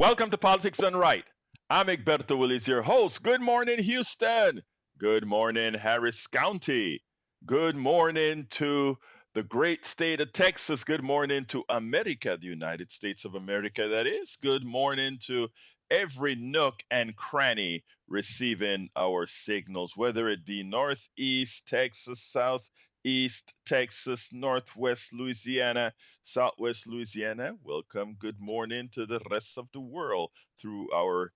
Welcome to Politics Done Right. I'm Egberto Willies, your host. Good morning, Houston. Good morning, Harris County. Good morning to the great state of Texas. Good morning to America, the United States of America, that is. Good morning to every nook and cranny receiving our signals, whether it be Northeast Texas, Southeast Texas, Northwest Louisiana, Southwest Louisiana. Welcome. Good morning to the rest of the world through our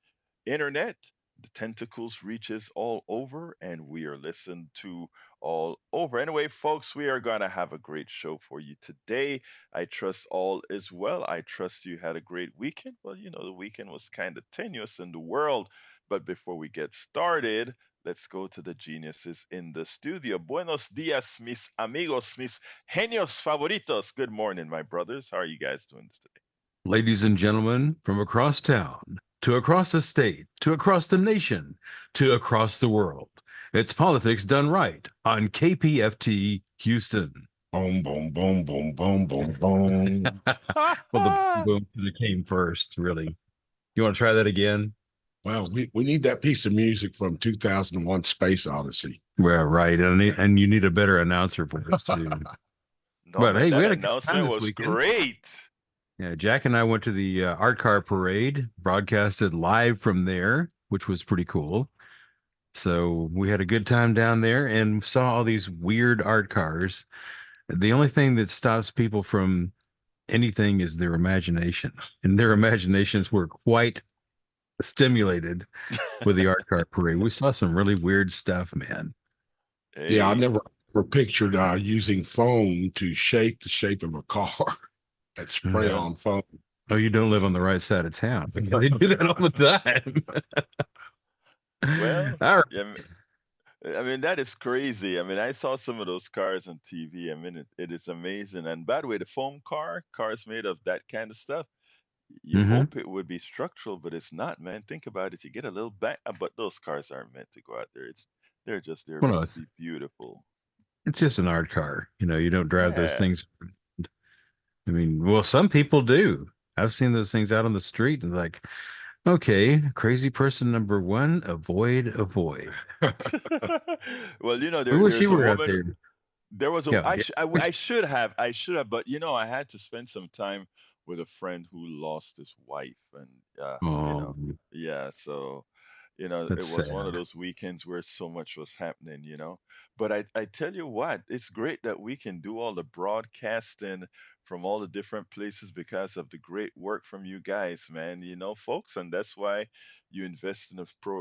internet. The tentacles reaches all over, and we are listened to all over. Anyway, folks, we are going to have a great show for you today. I trust all is well. I trust you had a great weekend. Well, the weekend was kind of tenuous in the world. But before we get started, let's go to the geniuses in the studio. Buenos dias, mis amigos, mis genios favoritos. Good morning, my brothers. How are you guys doing today? Ladies and gentlemen, from across town, to across the state, to across the nation, to across the world, it's Politics Done Right on KPFT Houston. Boom, boom, boom, boom, boom, boom, boom. Well, the boom came first, really. You want to try that again? Well, we need that piece of music from 2001 Space Odyssey. Well, right. And you need a better announcer for this, too. No, But man, hey, that we had a good time announcement this was weekend. great. Yeah, Jack and I went to the art car parade, broadcasted live from there, which was pretty cool. So we had a good time down there and saw all these weird art cars. The only thing that stops people from anything is their imagination, and their imaginations were quite stimulated with the art car parade. We saw some really weird stuff, man. Yeah, I Hey, never pictured using foam to shape the shape of a car and spray yeah. on foam. Oh, you don't live on the right side of town because they do that all the time. Well, All right. yeah, I mean, that is crazy. I mean, I saw some of those cars on TV. I mean, it is amazing. And by the way, the foam cars made of that kind of stuff, you Mm-hmm. hope it would be structural, but it's not, man. Think about it. You get a little back, but those cars aren't meant to go out there. They're just there Well, no, to be beautiful. it's just an art car. You don't drive those Yeah. things. I mean, well, some people do. I've seen those things out on the street and like, okay, crazy person number one, avoid. Well, We wish there's you a were out woman. there. There was a Yeah, yeah. I should have, but I had to spend some time with a friend who lost his wife, and Oh, yeah, so it that's was one of sad. those weekends where so much was happening. But I tell you what, it's great that we can do all the broadcasting from all the different places because of the great work from you guys, man. Folks, and that's why you invest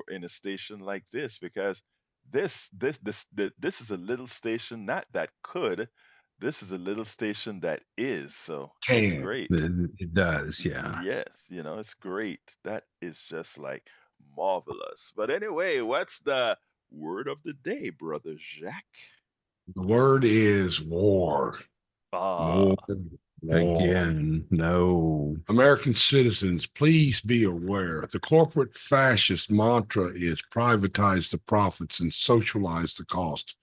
in a station like this because this is a little station not that could. This is a little station that is. So it's Can. great. It does, yeah. Yes, it's great. That is just like marvelous. But anyway, what's the word of the day, brother Jacques? The word is war. Ah, War. War. Again, no. American citizens, please be aware. The corporate fascist mantra is privatize the profits and socialize the cost.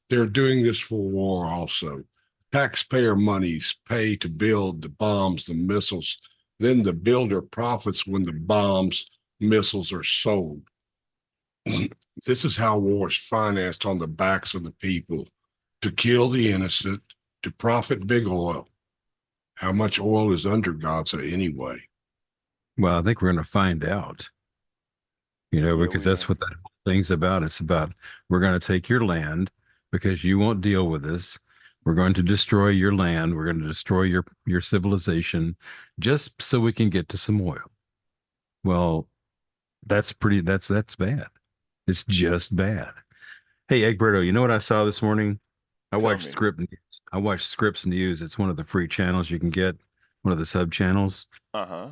They're doing this for war also. Taxpayer monies pay to build the bombs, the missiles. Then the builder profits when the bombs, missiles are sold. This is how war is financed on the backs of the people to kill the innocent, to profit big oil. How much oil is under Gaza anyway? Well, I think we're going to find out, yeah, because we that's are. what that whole thing's about. It's about we're going to take your land because you won't deal with us. We're going to destroy your land. We're going to destroy your civilization just so we can get to some oil. Well, that's bad. It's just bad. Hey, Egberto, you know what I saw this morning? I Tell watched me. Script News. I watched Scripps News. It's one of the free channels you can get, one of the sub channels. Uh-huh.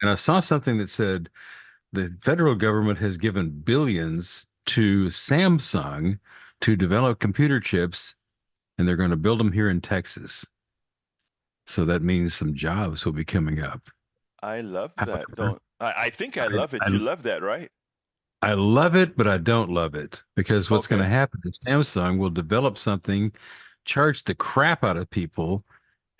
And I saw something that said the federal government has given billions to Samsung to develop computer chips, and they're going to build them here in Texas. So that means some jobs will be coming up. I love that. However, Don't I think I I, love it. I You love that, right? I love it, but I don't love it because what's going to Okay. happen is Samsung will develop something, charge the crap out of people,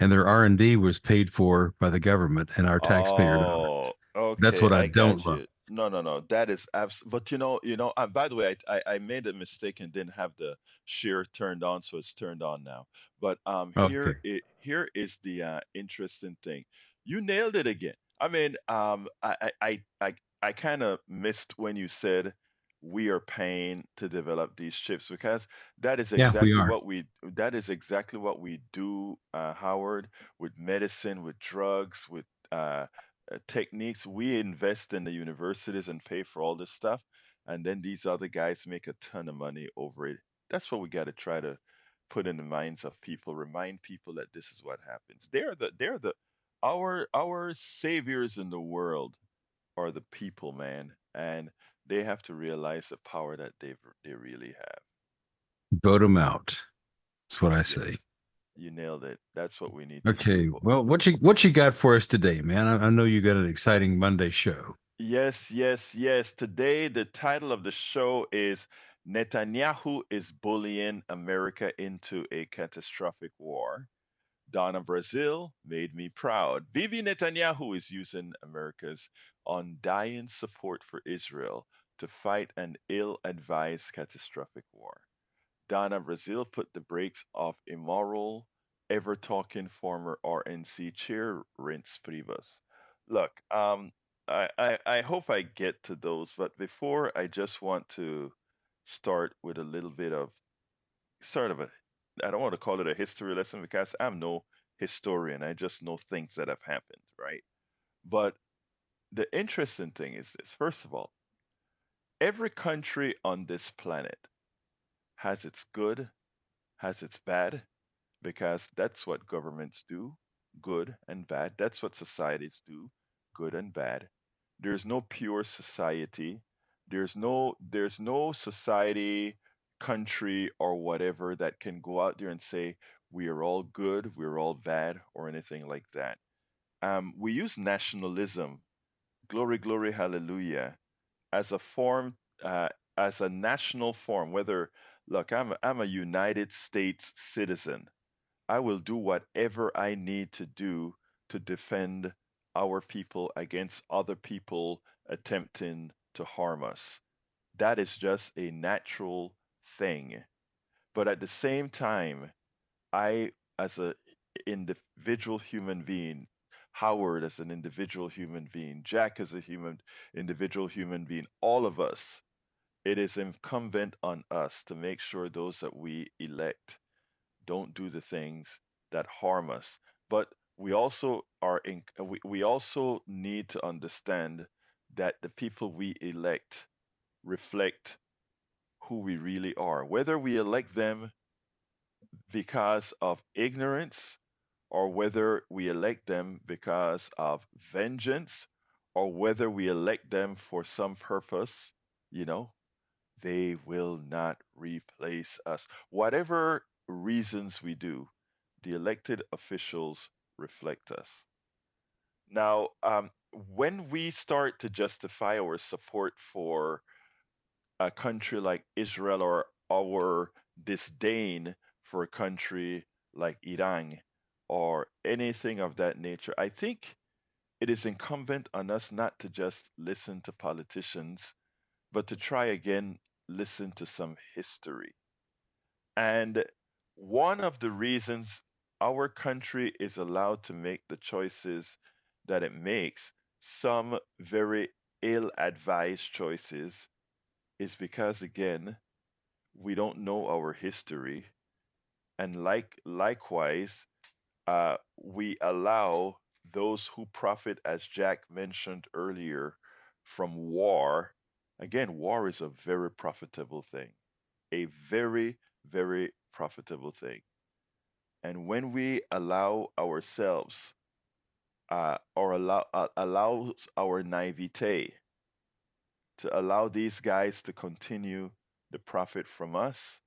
and their R&D was paid for by the government and our taxpayer dollars. Oh, That's Okay, what I I don't got love. you. No, no, no. That is abs. But by the way, I made a mistake and didn't have the share turned on, so it's turned on now. But Okay. here is the interesting thing. You nailed it again. I mean, I kind of missed when you said we are paying to develop these chips because that is Yeah, we exactly are. what we do, Howard, with medicine, with drugs, with techniques. We invest in the universities and pay for all this stuff, and then these other guys make a ton of money over it. That's what we got to try to put in the minds of people. Remind people that this is what happens. They're the our saviors in the world are the people, man, and they have to realize the power that they really have. Vote them out. That's what I say. Yes, you nailed it. That's what we need to do. Okay. Well, what you got for us today, man? I know you got an exciting Monday show. Yes, yes, yes. Today, the title of the show is Netanyahu is bullying America into a catastrophic war. Donna Brazile made me proud. Bibi Netanyahu is using America's undying support for Israel to fight an ill advised catastrophic war. Donna Brazile put the brakes off immoral, ever talking former RNC Chair Reince Priebus. Look, I hope I get to those, but before I just want to start with a little bit of sort of a, I don't want to call it a history lesson because I'm no historian. I just know things that have happened, right? But the interesting thing is this. First of all, every country on this planet has its good, has its bad, because that's what governments do, good and bad. That's what societies do, good and bad. There's no pure society. There's no society, country or whatever that can go out there and say we are all good, we're all bad or anything like that. We use nationalism, glory, glory, hallelujah, as a form, as a national form. Whether look, I'm a United States citizen. I will do whatever I need to do to defend our people against other people attempting to harm us. That is just a natural thing. But at the same time, I, as an individual human being, Howard as an individual human being, Jack as a individual human being, all of us, it is incumbent on us to make sure those that we elect don't do the things that harm us. But we also need to understand that the people we elect reflect who we really are. Whether we elect them because of ignorance or whether we elect them because of vengeance or whether we elect them for some purpose, you know, they will not replace us. Whatever reasons we do, the elected officials reflect us. Now, when we start to justify our support for a country like Israel or our disdain for a country like Iran or anything of that nature, I think it is incumbent on us not to just listen to politicians, but to try again, listen to some history. And one of the reasons our country is allowed to make the choices that it makes, some very ill advised choices, is because, again, we don't know our history. And likewise, we allow those who profit, as Jack mentioned earlier, from war. Again, war is a very profitable thing, a very, very profitable thing. And when we allow ourselves, or allows our naivete to allow these guys to continue the profit from us,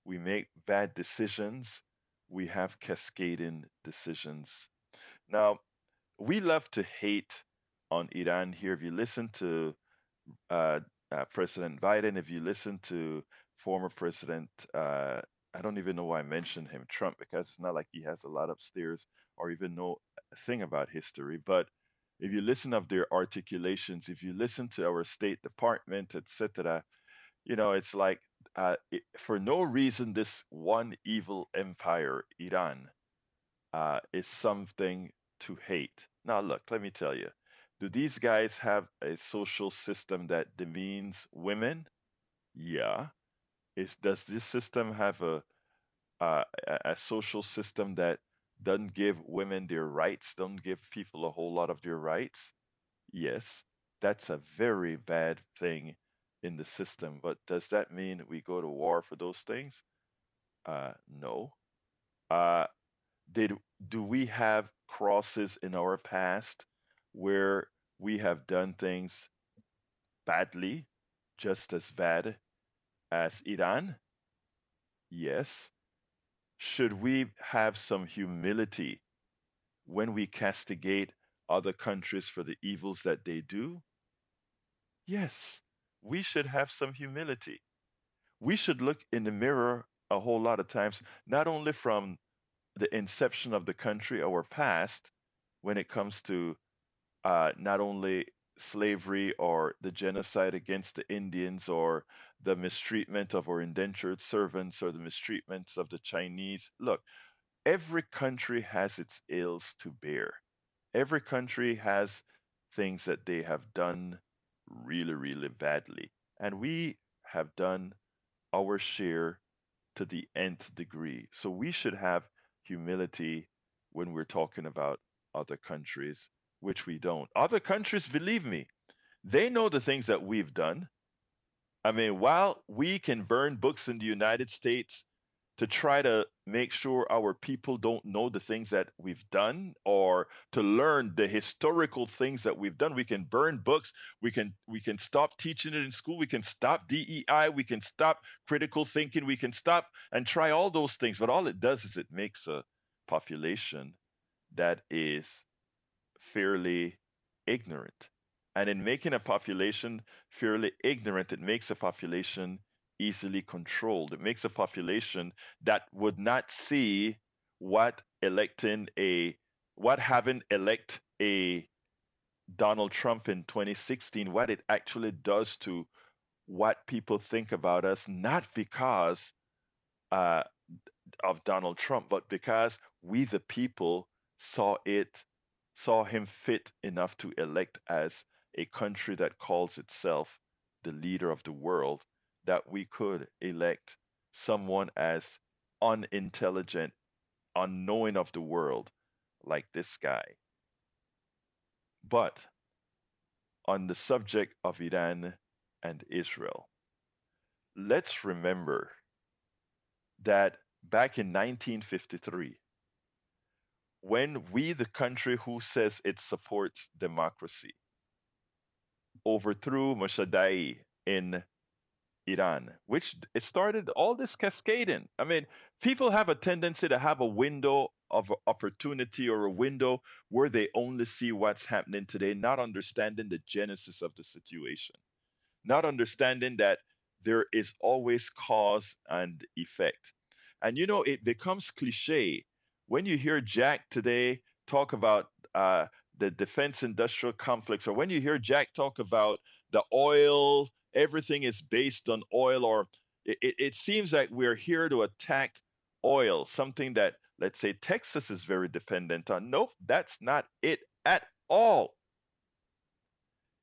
we make bad decisions. We have cascading decisions. Now, we love to hate on Iran here. If you listen to uh, President Biden, if you listen to former President, I don't even know why I mentioned him, Trump, because it's not like he has a lot upstairs or even know a thing about history. But if you listen of their articulations, if you listen to our State Department, etc., it's like for no reason, this one evil empire, Iran, is something to hate. Now, look, let me tell you, do these guys have a social system that demeans women? Yeah. Does this system have a social system that doesn't give women their rights, don't give people a whole lot of their rights? Yes, that's a very bad thing in the system. But does that mean we go to war for those things? No. Uh, did do we have crosses in our past where we have done things badly, just as bad as Iran? Yes. Should we have some humility when we castigate other countries for the evils that they do? Yes, we should have some humility. We should look in the mirror a whole lot of times, not only from the inception of the country, our past, when it comes to not only slavery or the genocide against the Indians or the mistreatment of our indentured servants or the mistreatments of the Chinese. Look, every country has its ills to bear. Every country has things that they have done really, really badly. And we have done our share to the nth degree. So we should have humility when we're talking about other countries, which we don't. Other countries, believe me, they know the things that we've done. I mean, while we can burn books in the United States to try to make sure our people don't know the things that we've done or to learn the historical things that we've done, we can burn books, we can stop teaching it in school, we can stop DEI, we can stop critical thinking, we can stop and try all those things, but all it does is it makes a population that is fairly ignorant. And in making a population fairly ignorant, it makes a population easily controlled. It makes a population that would not see what having elect a Donald Trump in 2016, what it actually does to what people think about us, not because uh, of Donald Trump, but because we, the people, saw him fit enough to elect as a country that calls itself the leader of the world, that we could elect someone as unintelligent, unknowing of the world like this guy. But on the subject of Iran and Israel, let's remember that back in 1953, when we, the country who says it supports democracy, overthrew Mossadegh in Iran, which it started all this cascading. I mean, people have a tendency to have a window of opportunity or a window where they only see what's happening today, not understanding the genesis of the situation, not understanding that there is always cause and effect. And it becomes cliche when you hear Jack today talk about the defense industrial complex, or when you hear Jack talk about the oil, everything is based on oil, or it seems like we're here to attack oil, something that, let's say, Texas is very dependent on. Nope, that's not it at all.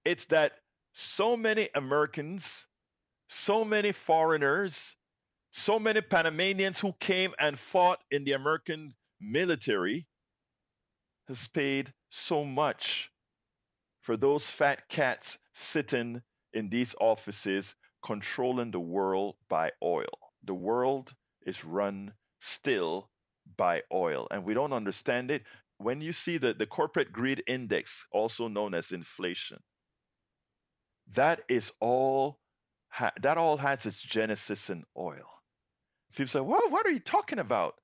It's that so many Americans, so many foreigners, so many Panamanians who came and fought in the American military has paid so much for those fat cats sitting in these offices controlling the world by oil. The world is run still by oil, and we don't understand it. When you see the corporate greed index, also known as inflation, that is all that all has its genesis in oil. People say, well, what are you talking about?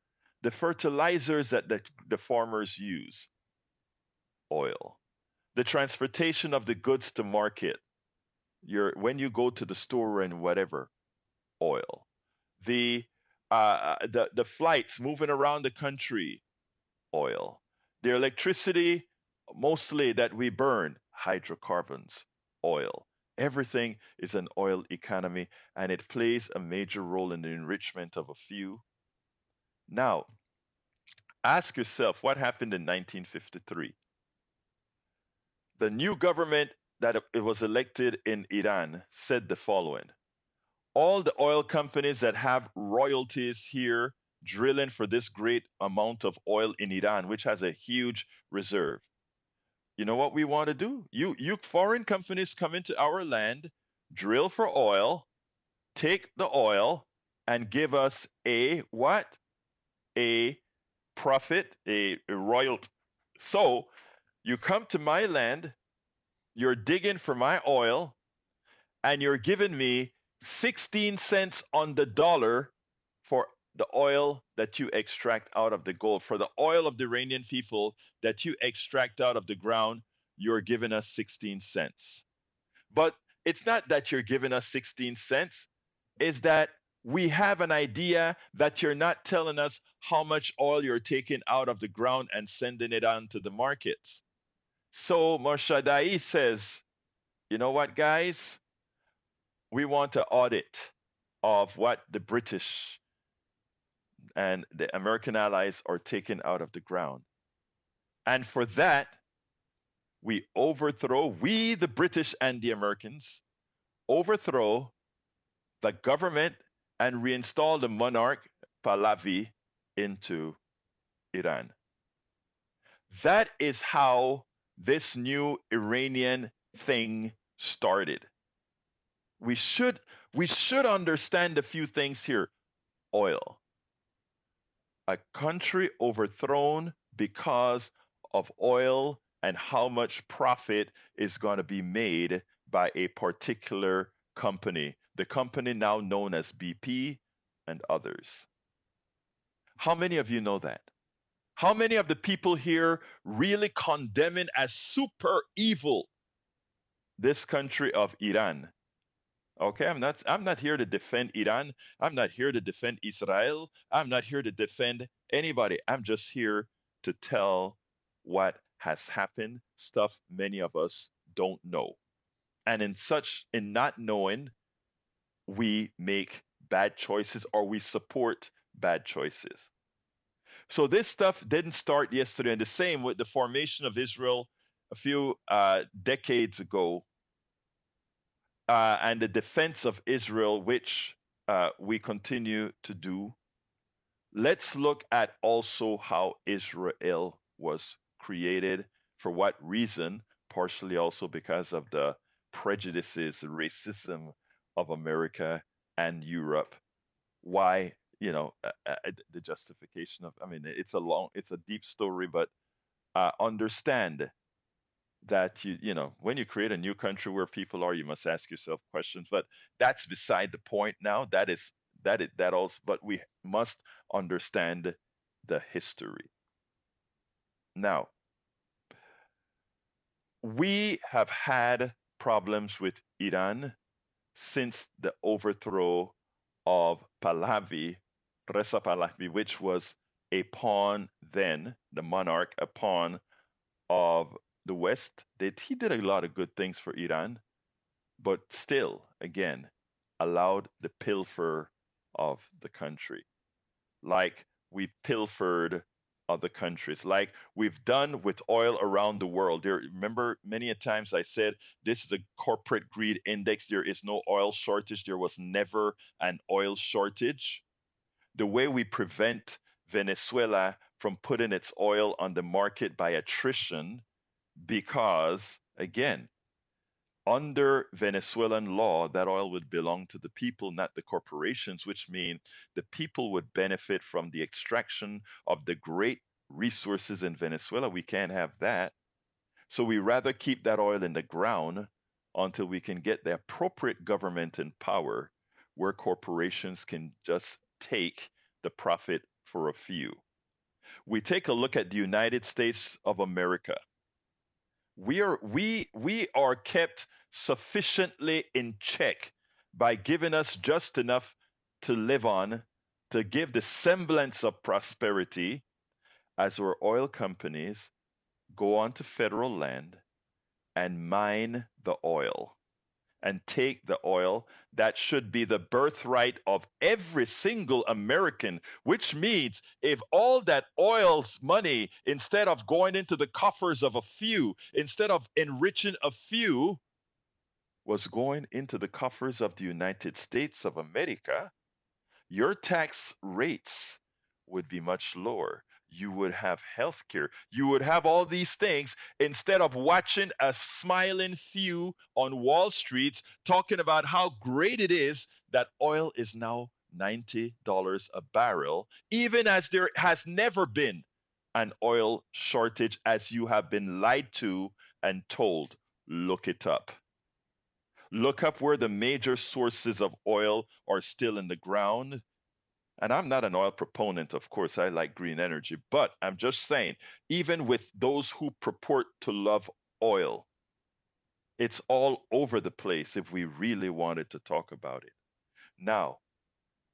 The fertilizers that the farmers use, oil. The transportation of the goods to market, when you go to the store and whatever, oil. The flights moving around the country, oil. The electricity mostly that we burn hydrocarbons, oil. Everything is an oil economy, and it plays a major role in the enrichment of a few. Now, ask yourself what happened in 1953. The new government that it was elected in Iran said the following: all the oil companies that have royalties here drilling for this great amount of oil in Iran, which has a huge reserve. You know what we want to do? You foreign companies come into our land, drill for oil, take the oil, and give us a what? A profit, a royalty. So you come to my land, you're digging for my oil, and you're giving me 16 cents on the dollar for the oil that you extract out of the gold. For the oil of the Iranian people that you extract out of the ground, you're giving us 16 cents. But it's not that you're giving us 16 cents, it's that we have an idea that you're not telling us how much oil you're taking out of the ground and sending it on to the markets. So Moshadai says, you know what, guys? We want an audit of what the British and the American allies are taking out of the ground. And for that, we, the British and the Americans, overthrow the government and reinstall the monarch Pahlavi into Iran. That is how this new Iranian thing started. We should understand a few things here. Oil. A country overthrown because of oil and how much profit is going to be made by a particular company. The company now known as BP and others. How many of you know that? How many of the people here really condemn it as super evil, this country of Iran? Okay, I'm not here to defend Iran. I'm not here to defend Israel. I'm not here to defend anybody. I'm just here to tell what has happened, stuff many of us don't know. And in not knowing, we make bad choices or we support bad choices. So this stuff didn't start yesterday, and the same with the formation of Israel a few decades ago. And the defense of Israel, which we continue to do. Let's look at also how Israel was created, for what reason, partially also because of the prejudices, the racism of America and Europe. Why, the justification of, it's a deep story, but understand that when you create a new country where people are, you must ask yourself questions. But that's beside the point now. That also, but we must understand the history. Now, we have had problems with Iran since the overthrow of Pahlavi, Reza Pahlavi, which was a pawn then, the monarch, a pawn of the West. He did a lot of good things for Iran, but still, again, allowed the pilfer of the country. Like we pilfered other countries, like we've done with oil around the world. Remember, many a times I said this is a corporate greed index. There is no oil shortage. There was never an oil shortage. The way we prevent Venezuela from putting its oil on the market by attrition, because, again, under Venezuelan law, that oil would belong to the people, not the corporations, which means the people would benefit from the extraction of the great resources in Venezuela. We can't have that. So we rather keep that oil in the ground until we can get the appropriate government in power where corporations can just take the profit for a few. We take a look at the United States of America. We are kept sufficiently in check by giving us just enough to live on, to give the semblance of prosperity, as our oil companies go onto federal land and mine the oil and take the oil that should be the birthright of every single American, which means if all that oil's money, instead of going into the coffers of a few, instead of enriching a few, was going into the coffers of the United States of America, your tax rates would be much lower. You would have health care. You would have all these things instead of watching a smiling few on Wall Street talking about how great it is that oil is now $90 a barrel, even as there has never been an oil shortage, as you have been lied to and told. Look it up. Look up where the major sources of oil are still in the ground. And I'm not an oil proponent, of course, I like green energy, but I'm just saying, even with those who purport to love oil, it's all over the place if we really wanted to talk about it. Now,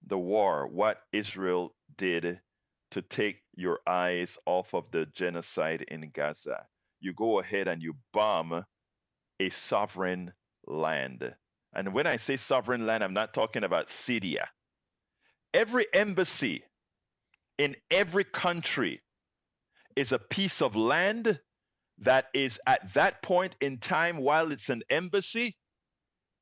the war, what Israel did to take your eyes off of the genocide in Gaza. You go ahead and you bomb a sovereign land. And when I say sovereign land, I'm not talking about Syria. Every embassy in every country is a piece of land that is at that point in time, while it's an embassy,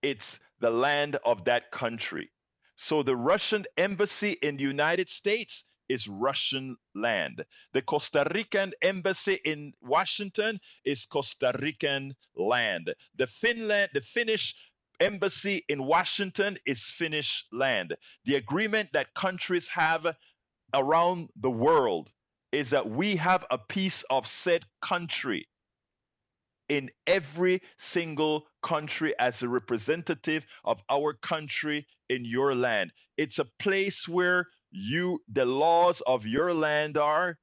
it's the land of that country. So the Russian embassy in the United States is Russian land. The Costa Rican embassy in Washington is Costa Rican land. The Finnish embassy in Washington is Finnish land. The agreement that countries have around the world is that we have a piece of said country in every single country as a representative of our country in your land. It's a place where the laws of your land are.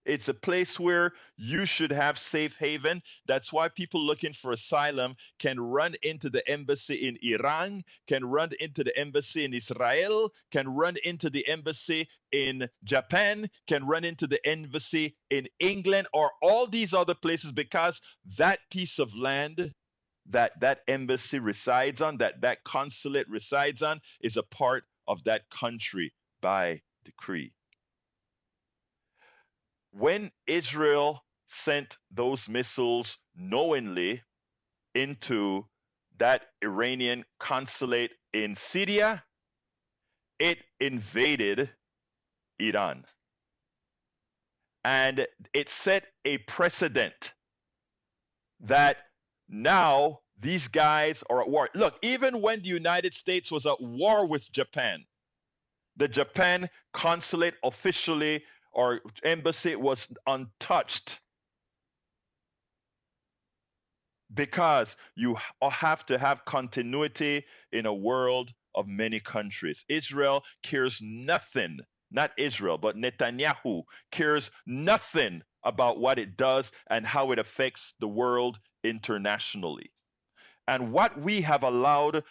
It's a place where you should have safe haven. That's why people looking for asylum can run into the embassy in Iran, can run into the embassy in Israel, can run into the embassy in Japan, can run into the embassy in England, or all these other places, because that piece of land that embassy resides on, that consulate resides on, is a part of that country by decree. When Israel sent those missiles knowingly into that Iranian consulate in Syria, it invaded Iran. And it set a precedent that now these guys are at war. Look, even when the United States was at war with Japan, the Japan consulate officially or embassy was untouched, because you have to have continuity in a world of many countries. Israel cares nothing, not Israel, but Netanyahu cares nothing about what it does and how it affects the world internationally. And what we have allowed,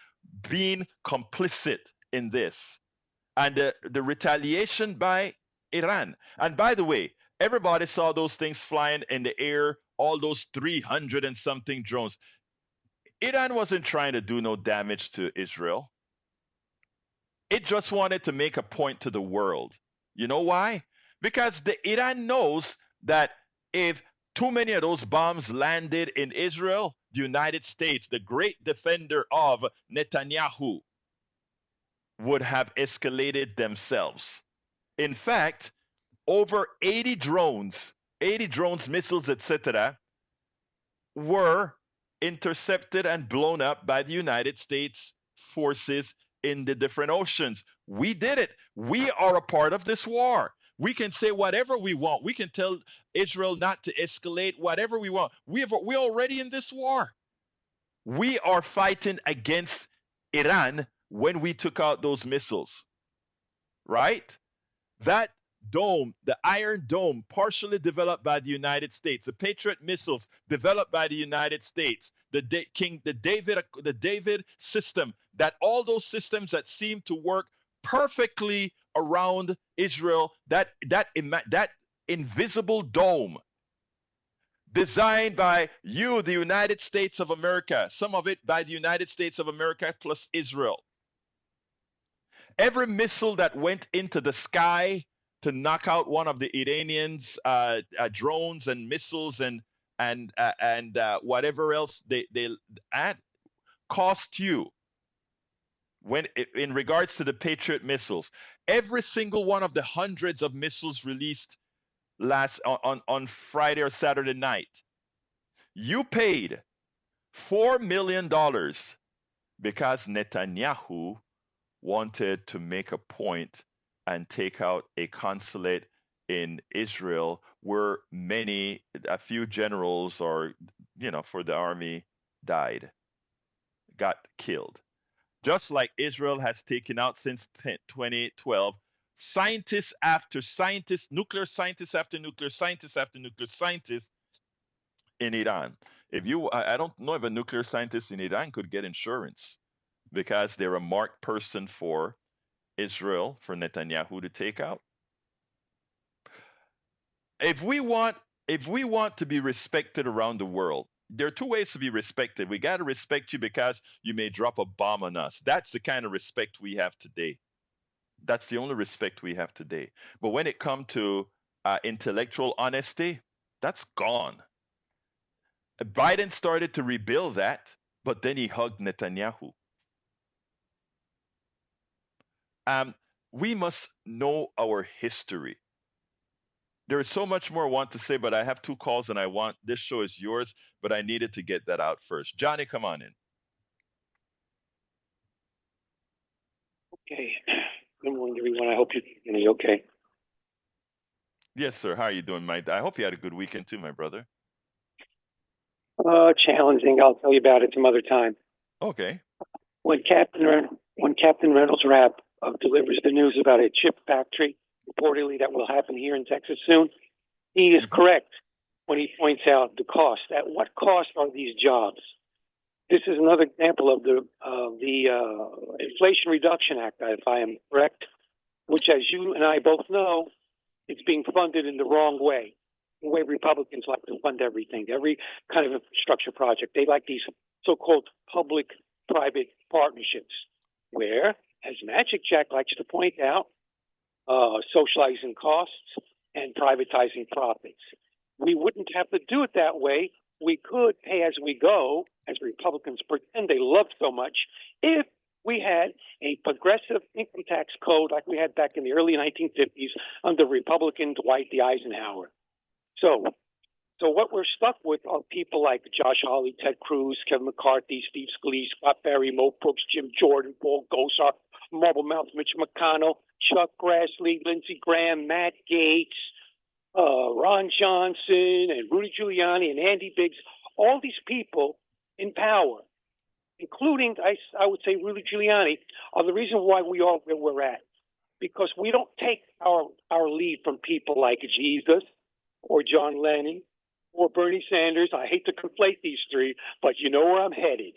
being complicit in this, and the retaliation by Iran. And by the way, everybody saw those things flying in the air, all those 300 and something drones. Iran wasn't trying to do no damage to Israel. It just wanted to make a point to the world. You know why? Because Iran knows that if too many of those bombs landed in Israel, the United States, the great defender of Netanyahu, would have escalated themselves. In fact, over 80 drones, missiles, etc., were intercepted and blown up by the United States forces in the different oceans. We did it. We are a part of this war. We can say whatever we want. We can tell Israel not to escalate, whatever we want. We're already in this war. We are fighting against Iran when we took out those missiles, right? That dome, the Iron Dome, partially developed by the United States, the Patriot missiles developed by the United States, the David system, that all those systems that seem to work perfectly around Israel, that invisible dome designed by you, the United States of America, some of it by the United States of America plus Israel. Every missile that went into the sky to knock out one of the Iranians' drones and missiles and whatever else they add cost you when in regards to the Patriot missiles. Every single one of the hundreds of missiles released last on Friday or Saturday night, you paid $4 million because Netanyahu wanted to make a point and take out a consulate in Israel where a few generals or, for the army died, got killed. Just like Israel has taken out since 2012, scientists after scientists, nuclear scientists after nuclear scientists after nuclear scientists in Iran. I don't know if a nuclear scientist in Iran could get insurance because they're a marked person for Israel, for Netanyahu to take out. If we want to be respected around the world, there are two ways to be respected. We got to respect you because you may drop a bomb on us. That's the kind of respect we have today. That's the only respect we have today. But when it comes to intellectual honesty, that's gone. Biden started to rebuild that, but then he hugged Netanyahu. We must know our history. There is so much more I want to say, but I have two calls and this show is yours, but I needed to get that out first. Johnny, come on in. Okay. Good morning, everyone. I hope you're okay. Yes, sir. How are you doing, Mike? I hope you had a good weekend too, my brother. Challenging. I'll tell you about it some other time. Okay. When Captain Reynolds Wrap delivers the news about a chip factory reportedly that will happen here in Texas soon, he is correct when he points out the cost. At what cost are these jobs? This is another example of the Inflation Reduction Act, if I am correct, which, as you and I both know, it's being funded in the wrong way. The way Republicans like to fund everything, every kind of infrastructure project. They like these so-called public-private partnerships, where, as Magic Jack likes to point out, socializing costs and privatizing profits. We wouldn't have to do it that way. We could pay as we go, as Republicans pretend they love so much, if we had a progressive income tax code like we had back in the early 1950s under Republican Dwight D. Eisenhower. So what we're stuck with are people like Josh Hawley, Ted Cruz, Kevin McCarthy, Steve Scalise, Scott Perry, Mo Brooks, Jim Jordan, Paul Gosar, Marble Mouth, Mitch McConnell, Chuck Grassley, Lindsey Graham, Matt Gaetz, Ron Johnson, and Rudy Giuliani, and Andy Biggs. All these people in power, including, I would say, Rudy Giuliani, are the reason why we are where we're at. Because we don't take our lead from people like Jesus or John Lennon or Bernie Sanders. I hate to conflate these three, but you know where I'm headed.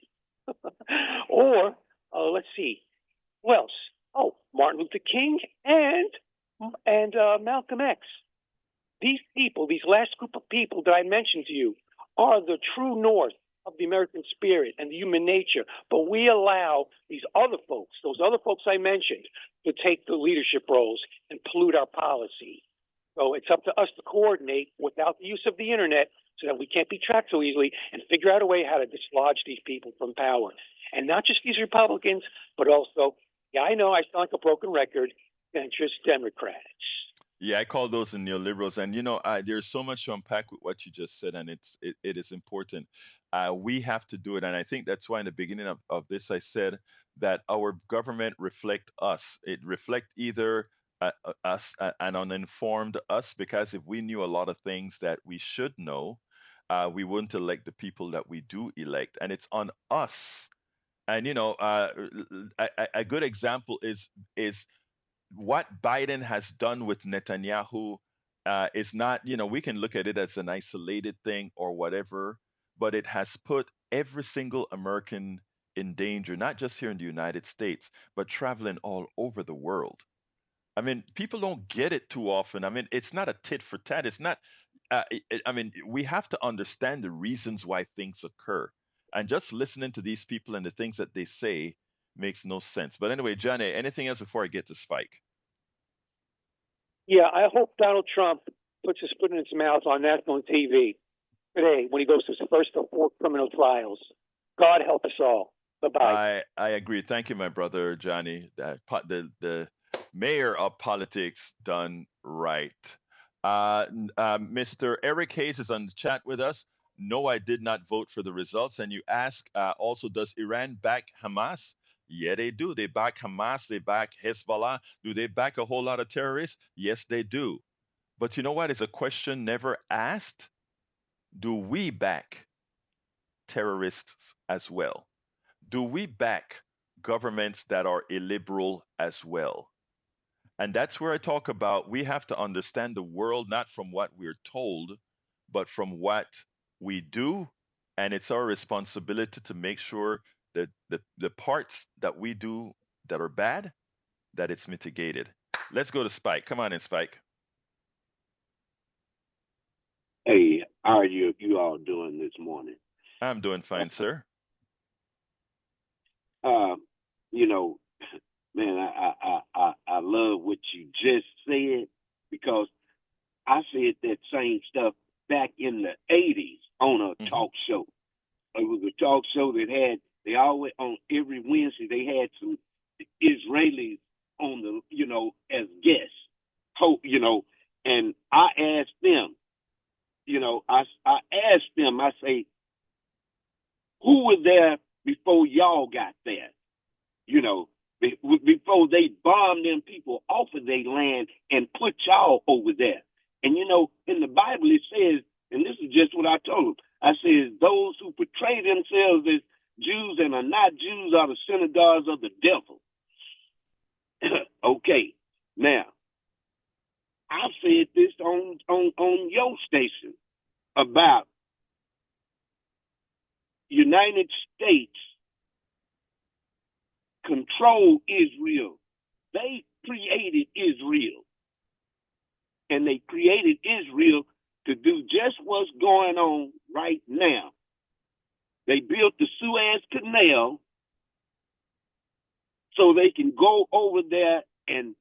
Or, let's see, who else? Oh, Martin Luther King and Malcolm X. These people, these last group of people that I mentioned to you, are the true north of the American spirit and the human nature. But we allow these other folks, those other folks I mentioned, to take the leadership roles and pollute our policy. So it's up to us to coordinate without the use of the internet so that we can't be tracked so easily and figure out a way how to dislodge these people from power. And not just these Republicans, but also, yeah, I know I sound like a broken record, centrist Democrats. Yeah, I call those the neoliberals, and there's so much to unpack with what you just said, and it is important. We have to do it, and I think that's why in the beginning of this I said that our government reflect us. It reflect either us, an uninformed us, because if we knew a lot of things that we should know, we wouldn't elect the people that we do elect, and it's on us. And a good example is what Biden has done with Netanyahu. Is not, we can look at it as an isolated thing or whatever, but it has put every single American in danger, not just here in the United States, but traveling all over the world. I mean, people don't get it too often. I mean, it's not a tit for tat. It's not, I mean, we have to understand the reasons why things occur. And just listening to these people and the things that they say makes no sense. But anyway, Johnny, anything else before I get to Spike? Yeah, I hope Donald Trump puts his foot in his mouth on national TV today when he goes to his first of 4 criminal trials. God help us all. Bye-bye. I agree. Thank you, my brother Johnny. The mayor of politics done right. Mr. Eric Hayes is on the chat with us. No, I did not vote for the results. And you ask also, does Iran back Hamas? Yeah, they do. They back Hamas. They back Hezbollah. Do they back a whole lot of terrorists? Yes, they do. But you know what? It's a question never asked. Do we back terrorists as well? Do we back governments that are illiberal as well? And that's where I talk about we have to understand the world not from what we're told, but from what we do. And it's our responsibility to make sure that the parts that we do that are bad, that it's mitigated. Let's go to Spike. Come on in, Spike. Hey, how are you all doing this morning? I'm doing fine, sir. You know, man, I love what you just said because I said that same stuff back in the 80s on a talk show. It was a talk show that they always, on every Wednesday, they had some Israelis on as guests, and I asked them, I asked them, I say, who was there before y'all got there? Before they bombed them people off of their land and put y'all over there. And in the Bible it says, and this is just what I told them, I says, those who portray themselves as Jews and are not Jews are the synagogues of the devil. Okay, now I've said this on your station about United States control Israel. They created Israel. And they created Israel to do just what's going on right now. They built the Suez Canal so they can go over there and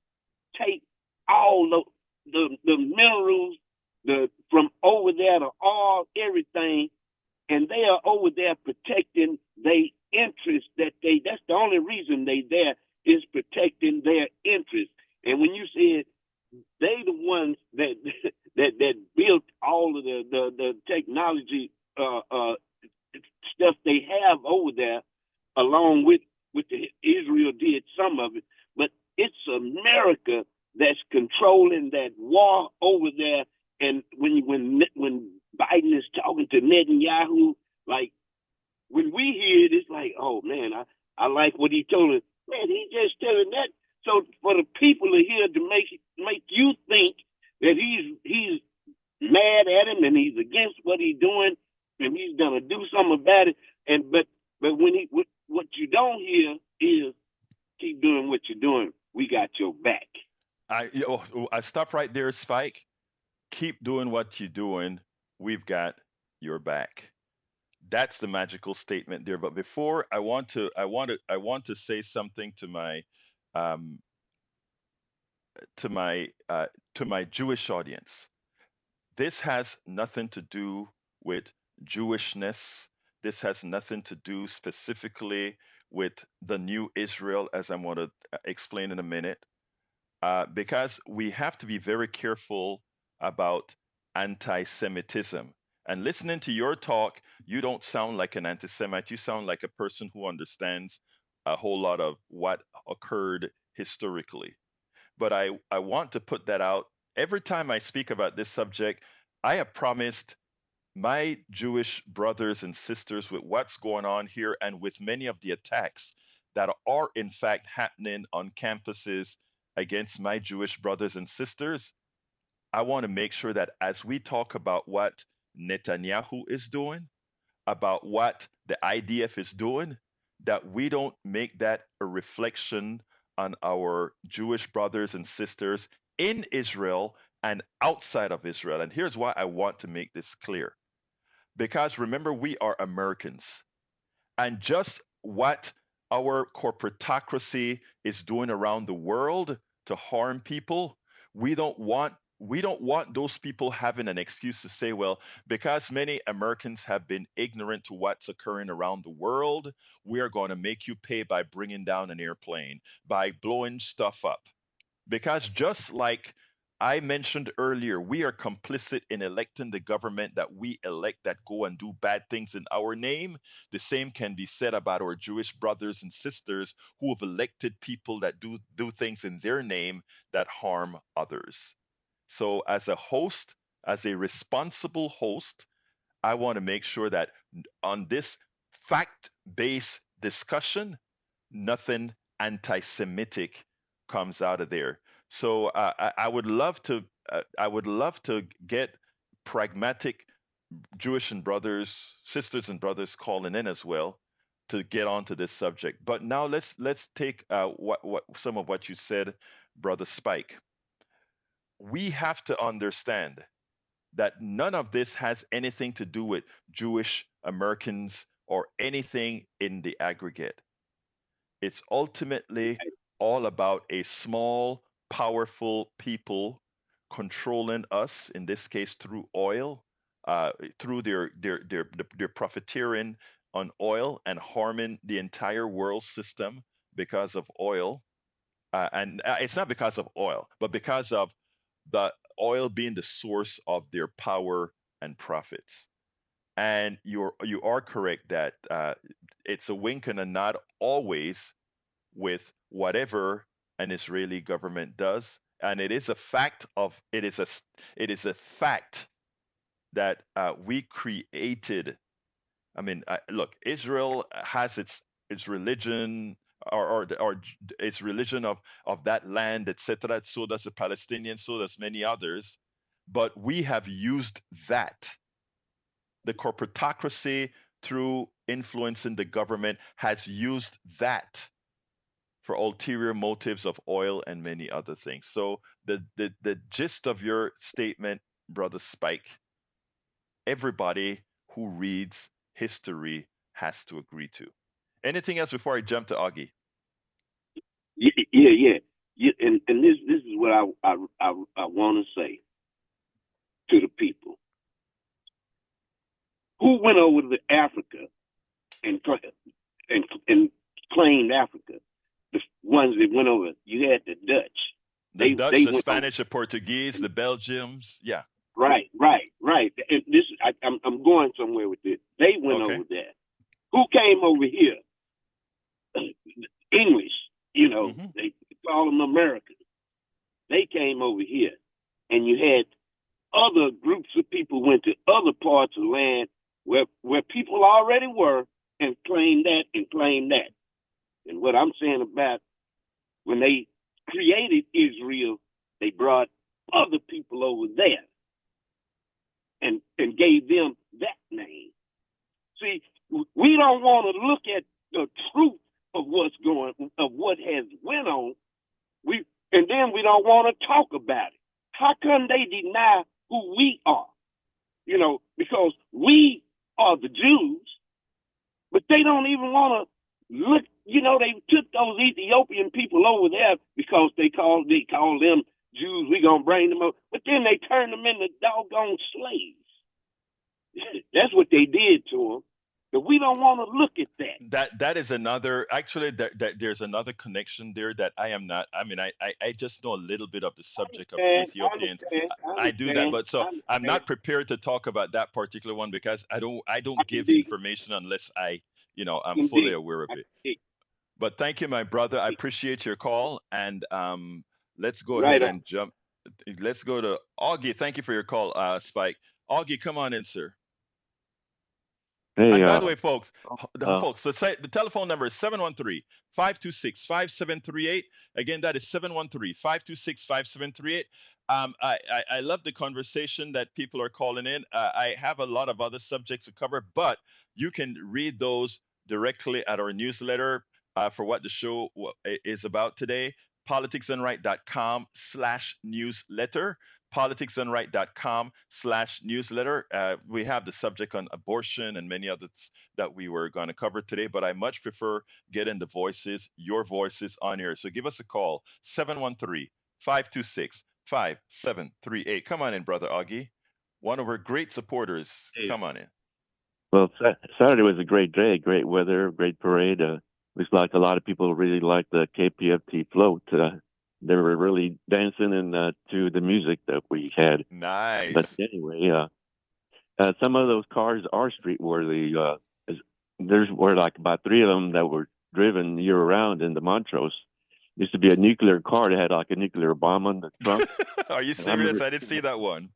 take all the minerals from over there, to all everything, and they are over there protecting their interests. That's the only reason they there is protecting their interests. And when you said they the ones that built all of the technology stuff they have over there, along with Israel did some of it, but it's America that's controlling that war over there. And when Biden is talking to Netanyahu, like when we hear it, it's like, oh man, I like what he told us. Man, he just telling that. So for the people are here to make you think that he's mad at him and he's against what he's doing and he's gonna do something about it. But when what you don't hear is keep doing what you're doing. We got your back. I stop right there, Spike. Keep doing what you're doing. We've got your back. That's the magical statement there. But before I want to say something to my um, to my Jewish audience. This has nothing to do with Jewishness. This has nothing to do specifically with the new Israel, as I'm going to explain in a minute, because we have to be very careful about anti Semitism. And listening to your talk, you don't sound like an anti Semite. You sound like a person who understands a whole lot of what occurred historically. But I want to put that out. Every time I speak about this subject, I have promised my Jewish brothers and sisters with what's going on here and with many of the attacks that are in fact happening on campuses against my Jewish brothers and sisters, I want to make sure that as we talk about what Netanyahu is doing, about what the IDF is doing, that we don't make that a reflection on our Jewish brothers and sisters in Israel and outside of Israel. And here's why I want to make this clear. Because remember, we are Americans. And just what our corporatocracy is doing around the world to harm people, we don't want those people having an excuse to say, well, because many Americans have been ignorant to what's occurring around the world, we are going to make you pay by bringing down an airplane, by blowing stuff up. Because just like I mentioned earlier, we are complicit in electing the government that we elect that go and do bad things in our name. The same can be said about our Jewish brothers and sisters who have elected people that do things in their name that harm others. So, as a host, as a responsible host, I want to make sure that on this fact based discussion, nothing anti Semitic comes out of there. So I would love to get pragmatic Jewish and sisters and brothers calling in as well to get onto this subject. But now let's take what some of what you said, Brother Spike. We have to understand that none of this has anything to do with Jewish Americans or anything in the aggregate. It's ultimately all about a small, powerful people controlling us, in this case through oil, through their profiteering on oil and harming the entire world system because of oil. And it's not because of oil, but because of the oil being the source of their power and profits. And you are correct that it's a wink and a nod always with whatever an Israeli government does, and it is a fact of it is a fact that we created. I mean, look, Israel has its religion or its religion of that land, etc. So does the Palestinians, so does many others. But we have used that. The corporatocracy, through influencing the government, has used that for ulterior motives of oil and many other things. So the gist of your statement, Brother Spike, everybody who reads history has to agree to. Anything else before I jump to Augie? Yeah. And this is what I want to say to the people who went over to Africa and claimed Africa. The ones that went over, you had the Dutch. The Dutch, the Spanish, the Portuguese, the Belgians. Yeah. Right. And this, I'm going somewhere with this. They went over there. Who came over here? English. They call them Americans. They came over here, and you had other groups of people went to other parts of the land where people already were and claimed that and claimed that. And what I'm saying about when they created Israel, they brought other people over there and gave them that name. See, we don't want to look at the truth of what has went on. And then we don't want to talk about it. How come they deny who we are? Because we are the Jews, but they don't even want to look. They took those Ethiopian people over there because they call them Jews. We gonna bring them up, but then they turned them into doggone slaves. That's what they did to them. But we don't want to look at that. That is another. Actually, there's another connection there that I am not. I mean, I just know a little bit of the subject of the Ethiopians. I do that, but so I'm not prepared to talk about that particular one because I don't give information unless I'm fully aware of it. But thank you, my brother. I appreciate your call, and let's go ahead and jump. Let's go to Augie. Thank you for your call, Spike. Augie, come on in, sir. Hey, and by the way, folks, so say the telephone number is 713-526-5738. Again, that is 713-526-5738. I love the conversation that people are calling in. I have a lot of other subjects to cover, but you can read those directly at our newsletter for what the show is about today. politicsandright.com/newsletter. politicsdoneright.com/newsletter. We have the subject on abortion and many others that we were going to cover today, but I much prefer getting your voices on here. So give us a call, 713-526-5738. Come on in, Brother Augie. One of our great supporters. Hey. Come on in. Well, Saturday was a great day, great weather, great parade. Looks like a lot of people really liked the KPFT float. They were really dancing to the music that we had. Nice. But anyway, some of those cars are street worthy. There's were like about 3 of them that were driven year round in the Montrose. Used to be a nuclear car that had like a nuclear bomb on the trunk. Are you serious? I didn't see that one.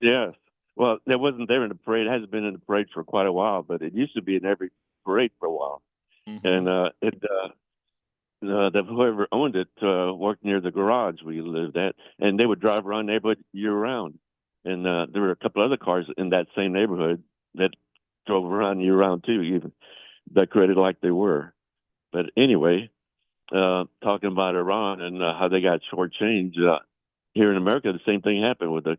Yes. Well, that wasn't there in the parade. It hasn't been in the parade for quite a while, but it used to be in every parade for a while. Mhm. And whoever owned it worked near the garage we lived at, and they would drive around the neighborhood year round. And there were a couple other cars in that same neighborhood that drove around year round too, even decorated like they were. But anyway, talking about Iran and how they got shortchanged, here in America, the same thing happened with the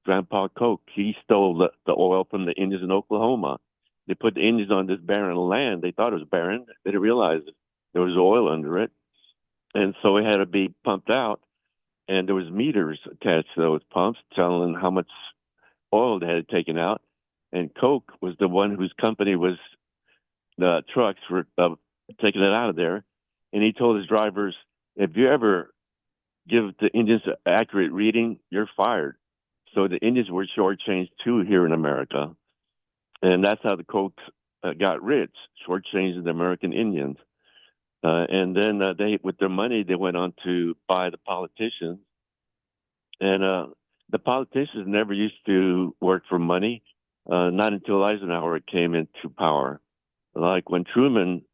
Grandpa Koch. He stole the oil from the Indians in Oklahoma. They put the Indians on this barren land. They thought it was barren. They didn't realize there was oil under it. And so it had to be pumped out. And there was meters attached to those pumps telling how much oil they had taken out. And Koch was the one whose company was the trucks were taking it out of there. And he told his drivers, if you ever give the Indians an accurate reading, you're fired. So the Indians were shortchanged too here in America. And that's how the Kochs got rich, shortchanging the American Indians. And then they, with their money, they went on to buy the politicians. And the politicians never used to work for money, not until Eisenhower came into power. Like when Truman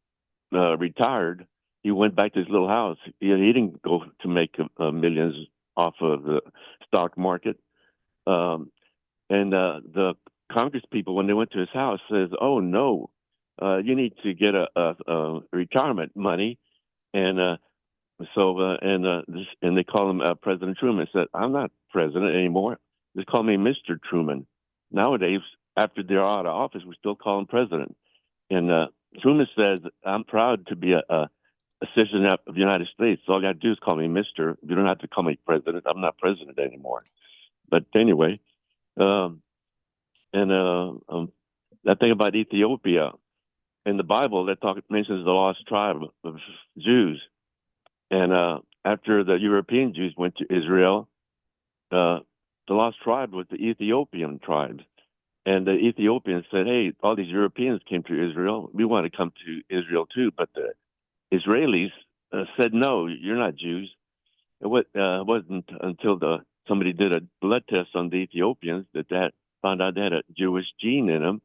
retired, he went back to his little house. He didn't go to make millions off of the stock market. And the Congress people, when they went to his house, says, "Oh no, you need to get a retirement money." And and they call him President Truman. Said, "I'm not president anymore. They call me Mr. Truman." Nowadays, after they're out of office, we still call him president. And Truman says, "I'm proud to be a citizen of the United States. So all you got to do is call me Mr. You don't have to call me president. I'm not president anymore." But anyway, that thing about Ethiopia in the Bible that mentions the lost tribe of Jews, and after the European Jews went to Israel, the lost tribe was the Ethiopian tribe, and the Ethiopians said, "Hey, all these Europeans came to Israel. We want to come to Israel too," but the Israelis said, "No, you're not Jews." It wasn't until somebody did a blood test on the Ethiopians that found out they had a Jewish gene in them.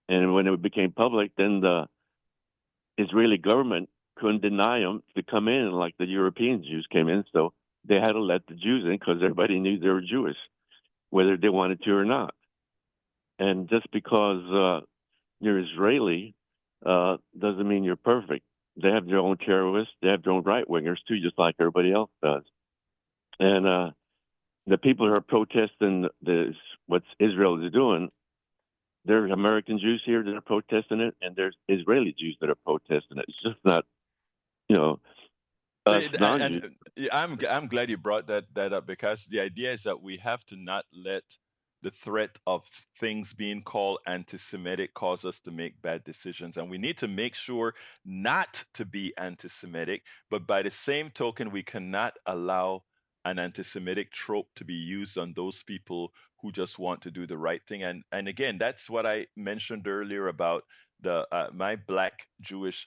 And when it became public, then the Israeli government couldn't deny them to come in like the European Jews came in. So they had to let the Jews in because everybody knew they were Jewish, whether they wanted to or not. And just because you're Israeli doesn't mean you're perfect. They have their own terrorists. They have their own right-wingers too, just like everybody else does. And the people who are protesting what Israel is doing, there's American Jews here that are protesting it, and there's Israeli Jews that are protesting it. It's just not, us non-Jews. And I'm glad you brought that up, because the idea is that we have to not let the threat of things being called anti-Semitic cause us to make bad decisions. And we need to make sure not to be anti-Semitic, but by the same token, we cannot allow an anti-Semitic trope to be used on those people who just want to do the right thing. And again, that's what I mentioned earlier about my my Jewish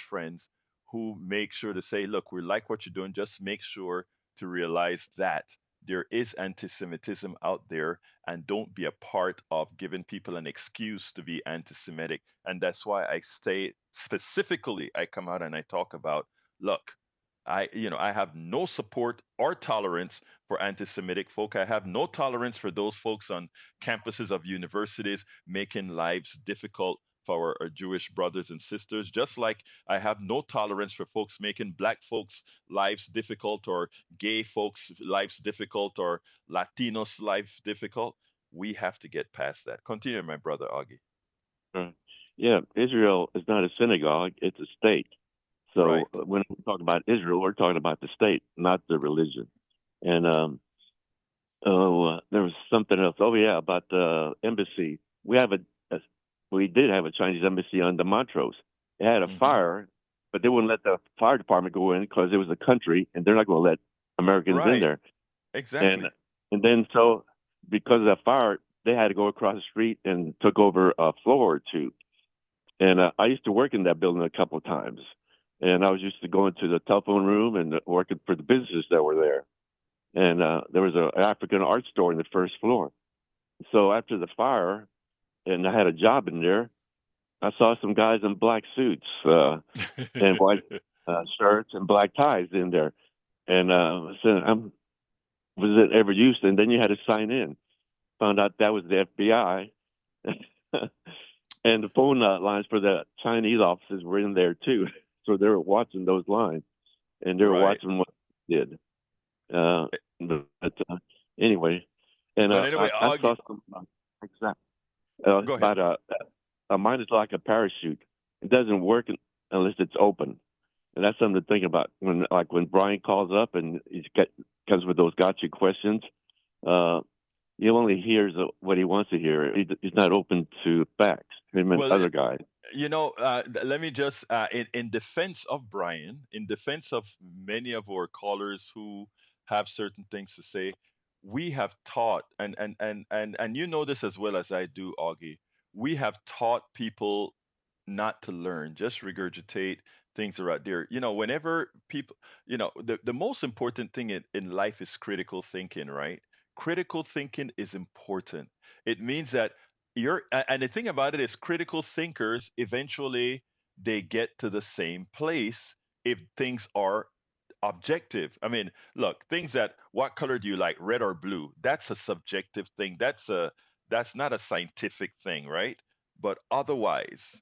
friends who make sure to say, look, we like what you're doing. Just make sure to realize that there is anti-Semitism out there, and don't be a part of giving people an excuse to be anti-Semitic. And that's why I say specifically, I come out and I talk about, look, I have no support or tolerance for anti-Semitic folk. I have no tolerance for those folks on campuses of universities making lives difficult for our Jewish brothers and sisters, just like I have no tolerance for folks making black folks' lives difficult or gay folks' lives difficult or Latinos' life difficult. We have to get past that. Continue, my brother Augie. Yeah, Israel is not a synagogue; it's a state. Right. So when we talk about Israel, we're talking about the state, not the religion. And there was something else. Oh yeah, about the embassy. We did have a Chinese embassy on the Montrose. It had a Hmm. fire, but they wouldn't let the fire department go in because it was a country, and they're not going to let Americans in Right. there. And Exactly. and then so because of that fire, they had to go across the street and took over a floor or two. And I used to work in that building a couple of times, and I was used to going to the telephone room and working for the businesses that were there. And there was an African art store in the first floor. So after the fire, and I had a job in there, I saw some guys in black suits and white shirts and black ties in there. And I said, was it ever used? And then you had to sign in. Found out that was the FBI. And the phone lines for the Chinese offices were in there too. So they were watching those lines and they were Right. watching what we did. But anyway, and But anyway, I Augie, saw some exact go ahead. about mine is like a parachute. It doesn't work unless it's open, and that's something to think about when Brian calls up and comes with those gotcha questions. Uh, he only hears what he wants to hear. He's not open to facts. Him and Well, other guys. let me just, in defense of Brian, in defense of many of our callers who have certain things to say, we have taught, and you know this as well as I do, Augie. We have taught people not to learn, just regurgitate things are out there. Whenever people, the most important thing in life is critical thinking, right? Critical thinking is important. It means that and the thing about it is critical thinkers eventually they get to the same place if things are objective. I mean, look, things that what color do you like, red or blue? That's a subjective thing. That's not a scientific thing, right? But otherwise,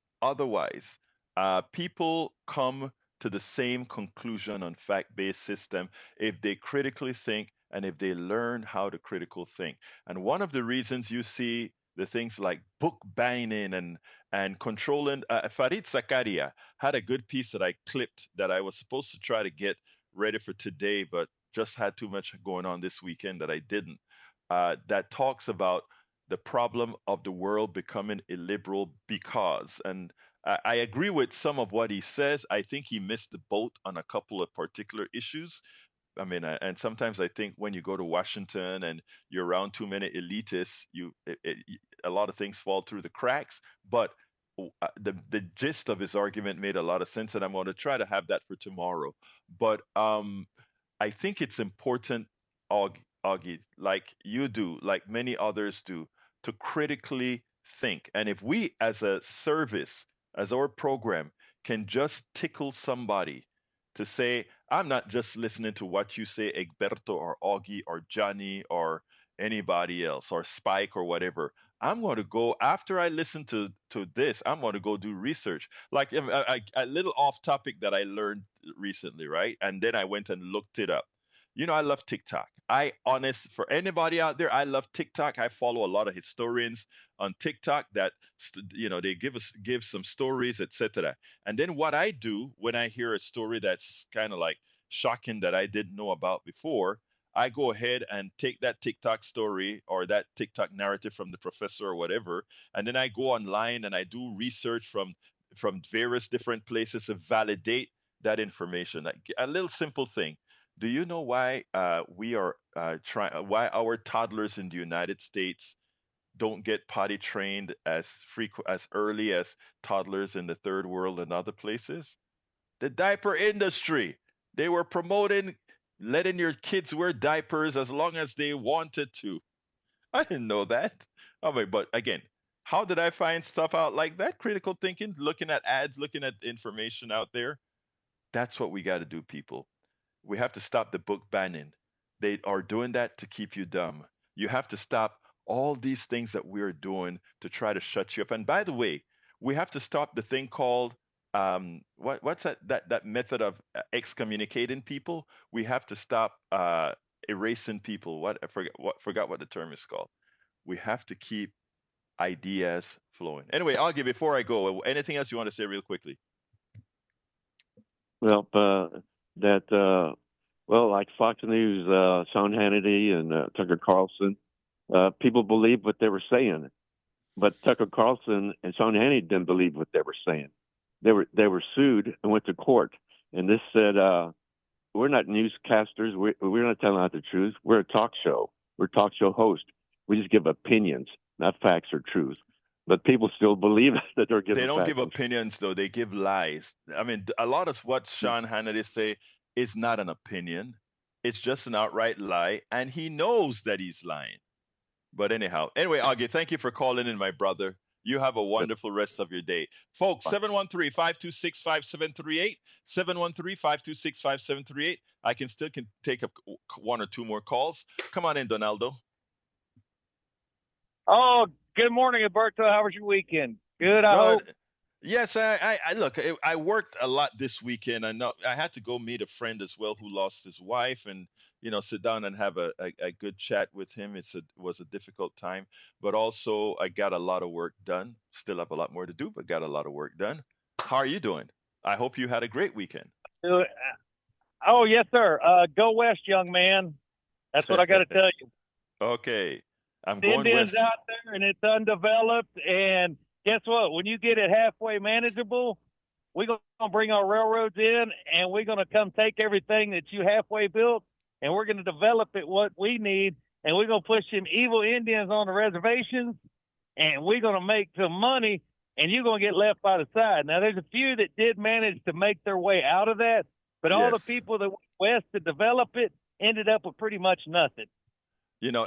people come to the same conclusion on fact-based system if they critically think and if they learn how to critical think. And one of the reasons you see the things like book banning and controlling Farid Zakaria had a good piece that I clipped that I was supposed to try to get ready for today, but just had too much going on this weekend that I didn't. That talks about the problem of the world becoming illiberal because, and I agree with some of what he says. I think he missed the boat on a couple of particular issues. I mean, and sometimes I think when you go to Washington and you're around too many elitists, a lot of things fall through the cracks. But the gist of his argument made a lot of sense, and I'm going to try to have that for tomorrow. But I think it's important, Augie, like you do, like many others do, to critically think. And if we, as a service, as our program, can just tickle somebody to say, I'm not just listening to what you say, Egberto or Augie or Johnny or anybody else or Spike or whatever. I'm going to go after I listen to this. I'm going to go do research. Like a little off topic that I learned recently, right? And then I went and looked it up. I love TikTok. For anybody out there, I love TikTok. I follow a lot of historians on TikTok that they give some stories, etc. And then what I do when I hear a story that's kind of like shocking that I didn't know about before, I go ahead and take that TikTok story or that TikTok narrative from the professor or whatever, and then I go online and I do research from various different places to validate that information. Like a little simple thing. Do you know why we are trying? Why our toddlers in the United States don't get potty trained as early as toddlers in the third world and other places? The diaper industry. They were promoting letting your kids wear diapers as long as they wanted to. I didn't know that. Oh wait, but again, how did I find stuff out like that? Critical thinking, looking at ads, looking at information out there. That's what we got to do, people. We have to stop the book banning. They are doing that to keep you dumb. You have to stop all these things that we're doing to try to shut you up. And by the way, we have to stop the thing called what's that method of excommunicating people. We have to stop erasing people. Forgot what the term is called. We have to keep ideas flowing. Anyway, Augie, before I go, anything else you want to say real quickly? Well, like Fox News, Sean Hannity and Tucker Carlson, people believed what they were saying, but Tucker Carlson and Sean Hannity didn't believe what they were saying. They were sued and went to court, and this said, "We're not newscasters. We're not telling out the truth. We're a talk show. We're a talk show host. We just give opinions, not facts or truth." But people still believe that they're giving. They don't give facts. opinions, though. They give lies. I mean, a lot of what Sean Hannity say is not an opinion. It's just an outright lie, and he knows that he's lying. But anyhow, anyway, Augie, thank you for calling in, my brother. You have a wonderful rest of your day. Folks, 713-526-5738, 713-526-5738. I can take up one or two more calls. Come on in, Donaldo. Oh, good morning, Egberto. How was your weekend? Good, I hope. Yes, I look, I worked a lot this weekend. I know I had to go meet a friend as well who lost his wife, and sit down and have a good chat with him. It was a difficult time, but also I got a lot of work done. Still have a lot more to do, but got a lot of work done. How are you doing? I hope you had a great weekend. Oh, yes, sir. Go west, young man. That's what I got to tell you. Okay. I'm The going Indians west. out there, and it's undeveloped. And guess what? When you get it halfway manageable, we're going to bring our railroads in, and we're going to come take everything that you halfway built, and we're going to develop it what we need, and we're going to push them evil Indians on the reservations, and we're going to make some money, and you're going to get left by the side. Now, there's a few that did manage to make their way out of that, but all the people that went west to develop it ended up with pretty much nothing. So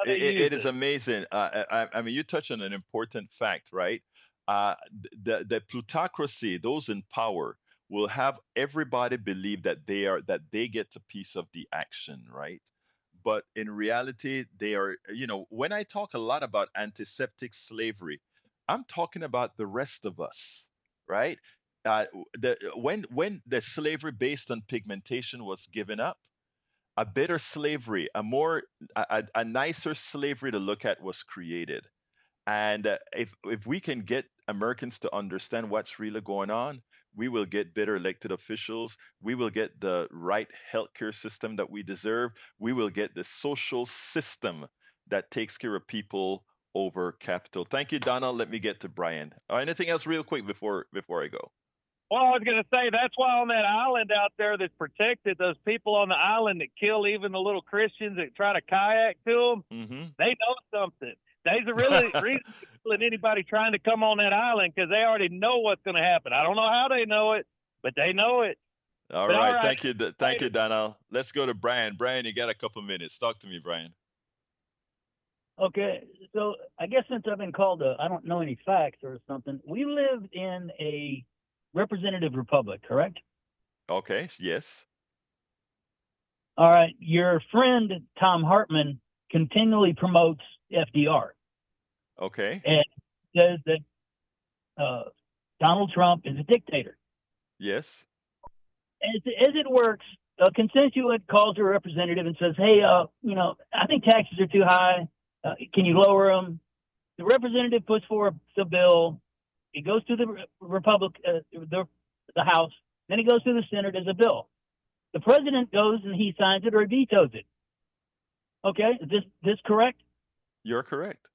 it is amazing. I mean, you touch on an important fact, right? The plutocracy, those in power, will have everybody believe that they get a piece of the action, right? But in reality, they are. When I talk a lot about antiseptic slavery, I'm talking about the rest of us, right? When the slavery based on pigmentation was given up, a better slavery, a nicer slavery to look at was created. And if we can get Americans to understand what's really going on, we will get better elected officials. We will get the right healthcare system that we deserve. We will get the social system that takes care of people over capital. Thank you, Donna. Let me get to Brian. Anything else real quick before I go? Well, I was going to say, that's why on that island out there that's protected, those people on the island that kill even the little Christians that try to kayak to them, they know something. There's a really reason for anybody trying to come on that island, because they already know what's going to happen. I don't know how they know it, but they know it. All right. Thank you, Donna. Let's go to Brian. Brian, you got a couple minutes. Talk to me, Brian. Okay, so I guess since I've been called I don't know any facts or something, we live in a representative republic, correct? Okay, yes. All right, your friend Tom Hartman continually promotes FDR. Okay. And says that Donald Trump is a dictator. Yes. As it works, a constituent calls a representative and says, hey, I think taxes are too high. Can you lower them? The representative puts forward the bill. It goes to the the House. Then it goes to the Senate as a bill. The president goes and he signs it or vetoes it. Okay, is this correct? You're correct.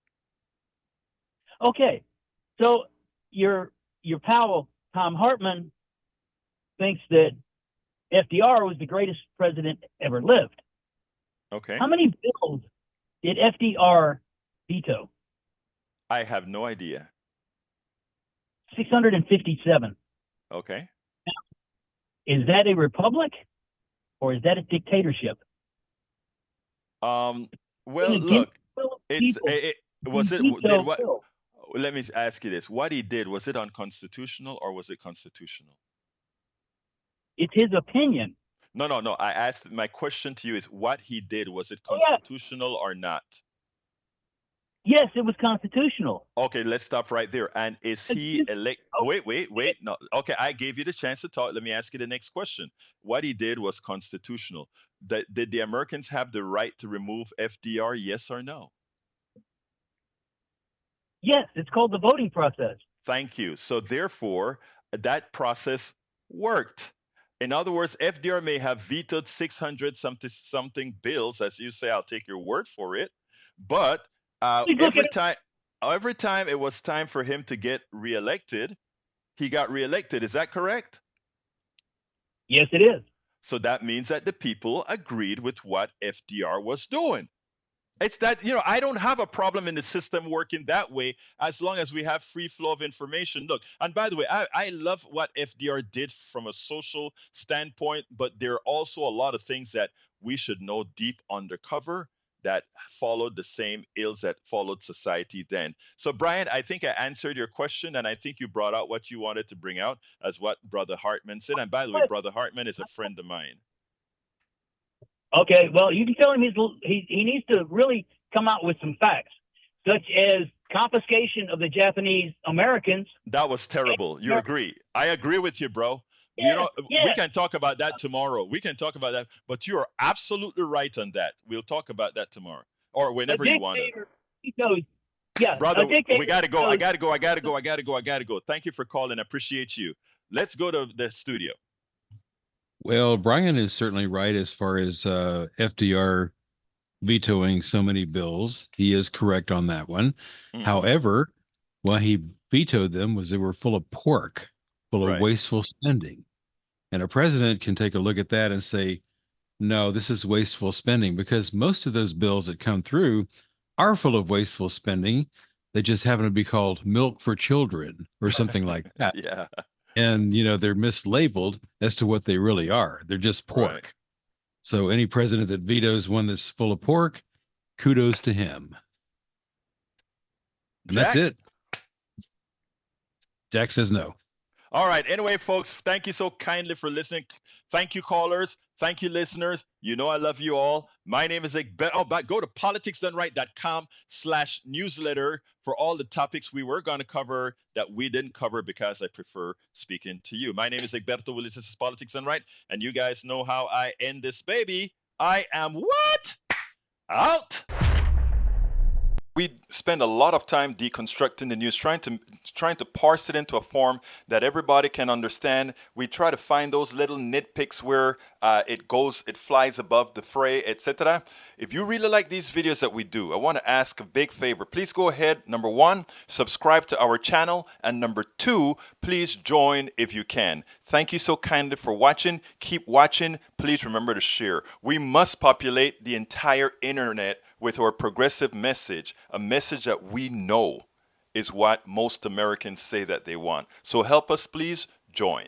Okay, so your pal Tom Hartman thinks that FDR was the greatest president ever lived. Okay. How many bills did FDR veto? I have no idea. 657. Okay. Now, is that a republic or is that a dictatorship? Well, look, let me ask you this. What he did, was it unconstitutional or was it constitutional? It's his opinion. No. I asked, my question to you is what he did, was it constitutional or not? Yes, it was constitutional. Okay, let's stop right there. And is he elect? Wait. No. Okay, I gave you the chance to talk. Let me ask you the next question. What he did was constitutional. Did the Americans have the right to remove FDR? Yes or no? Yes, it's called the voting process. Thank you. So therefore, that process worked. In other words, FDR may have vetoed 600 something bills, as you say. I'll take your word for it. But every time it was time for him to get reelected, he got reelected. Is that correct? Yes, it is. So that means that the people agreed with what FDR was doing. It's that, I don't have a problem in the system working that way as long as we have free flow of information. Look, and by the way, I love what FDR did from a social standpoint, but there are also a lot of things that we should know deep undercover that followed the same ills that followed society then. So, Brian, I think I answered your question, and I think you brought out what you wanted to bring out as what Brother Hartman said. And by the way, Brother Hartman is a friend of mine. Okay, well, you can tell him he needs to really come out with some facts, such as confiscation of the Japanese Americans. That was terrible. You agree? I agree with you, bro. We can talk about that tomorrow. We can talk about that, but you are absolutely right on that. We'll talk about that tomorrow or whenever you want to. Yeah, brother, we gotta go. I gotta go. Thank you for calling. I appreciate you. Let's go to the studio. Well, Brian is certainly right as far as FDR vetoing so many bills. He is correct on that one. Mhm. However, why he vetoed them was they were full of pork, full of Right. wasteful spending. And a president can take a look at that and say, no, this is wasteful spending, because most of those bills that come through are full of wasteful spending. They just happen to be called milk for children or something like that. Yeah. And, they're mislabeled as to what they really are. They're just pork. Right. So any president that vetoes one that's full of pork, kudos to him. And that's Jack? it. Jack says no. All right. Anyway, folks, thank you so kindly for listening. Thank you, callers. Thank you, listeners. You know I love you all. My name is Egberto. Oh, but go to politicsdoneright.com/newsletter for all the topics we were going to cover that we didn't cover because I prefer speaking to you. My name is Egberto Willies. This is Politics Done Right. And you guys know how I end this baby. I am what? Out. We spend a lot of time deconstructing the news, trying to parse it into a form that everybody can understand. We try to find those little nitpicks where it flies above the fray, etc. If you really like these videos that we do, I want to ask a big favor. Please go ahead. Number 1, subscribe to our channel, and number 2, please join if you can. Thank you so kindly for watching. Keep watching. Please remember to share. We must populate the entire internet with our progressive message, a message that we know is what most Americans say that they want. So help us, please join.